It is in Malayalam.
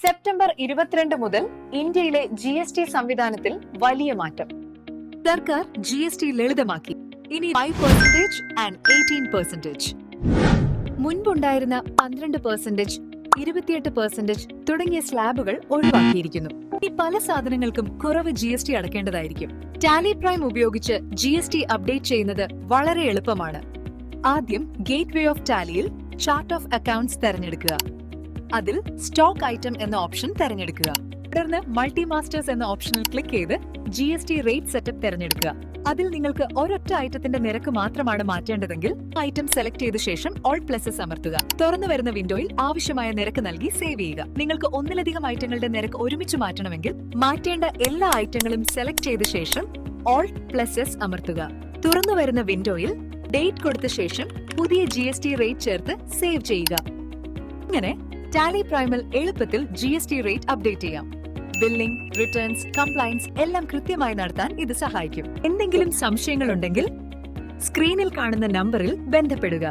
സെപ്റ്റംബർ 22 മുതൽ ഇന്ത്യയിലെ GST സംവിധാനത്തിൽ വലിയ മാറ്റം. സർക്കാർ GST ലളിതമാക്കി. ഇനി 5% ആൻഡ് 18%. മുൻപുണ്ടായിരുന്ന 12%, 28% തുടങ്ങിയ സ്ലാബുകൾ ഒഴിവാക്കിയിരിക്കുന്നു. ഈ പല സാധനങ്ങൾക്കും കുറവ് GST അടക്കേണ്ടതായിരിക്കും. ടാലി പ്രൈം ഉപയോഗിച്ച് GST അപ്ഡേറ്റ് ചെയ്യുന്നത് വളരെ എളുപ്പമാണ്. ആദ്യം ഗേറ്റ്വേ ഓഫ് ടാലിയിൽ ചാർട്ട് ഓഫ് അക്കൗണ്ട്സ് തെരഞ്ഞെടുക്കുക. അതിൽ സ്റ്റോക്ക് ഐറ്റം എന്ന ഓപ്ഷൻ തെരഞ്ഞെടുക്കുക. തുടർന്ന് മൾട്ടി മാസ്റ്റേഴ്സ് എന്ന ഓപ്ഷനിൽ ക്ലിക്ക് ചെയ്ത് GST റേറ്റ് സെറ്റപ്പ് തെരഞ്ഞെടുക്കുക. അതിൽ നിങ്ങൾക്ക് ഒരൊറ്റ ഐറ്റത്തിന്റെ നിരക്ക് മാത്രമാണ് മാറ്റേണ്ടതെങ്കിൽ ഐറ്റം സെലക്ട് ചെയ്ത ശേഷം ഓൾ പ്ലസസ് അമർത്തുക. തുറന്നു വരുന്ന വിൻഡോയിൽ ആവശ്യമായ നിരക്ക് നൽകി സേവ് ചെയ്യുക. നിങ്ങൾക്ക് ഒന്നിലധികം ഐറ്റങ്ങളുടെ നിരക്ക് ഒരുമിച്ച് മാറ്റണമെങ്കിൽ മാറ്റേണ്ട എല്ലാ ഐറ്റങ്ങളും സെലക്ട് ചെയ്ത ശേഷം ഓൾ പ്ലസസ് അമർത്തുക. തുറന്നു വരുന്ന വിൻഡോയിൽ ഡേറ്റ് കൊടുത്ത ശേഷം പുതിയ GST റേറ്റ് ചേർത്ത് സേവ് ചെയ്യുക. ഇങ്ങനെ ടാലി പ്രൈമിൽ എളുപ്പത്തിൽ GST റേറ്റ് അപ്ഡേറ്റ് ചെയ്യാം. ബില്ലിംഗ്, റിട്ടേൺസ്, കംപ്ലയൻസ് എല്ലാം കൃത്യമായി നടത്താൻ ഇത് സഹായിക്കും. എന്തെങ്കിലും സംശയങ്ങളുണ്ടെങ്കിൽ സ്ക്രീനിൽ കാണുന്ന നമ്പറിൽ ബന്ധപ്പെടുക.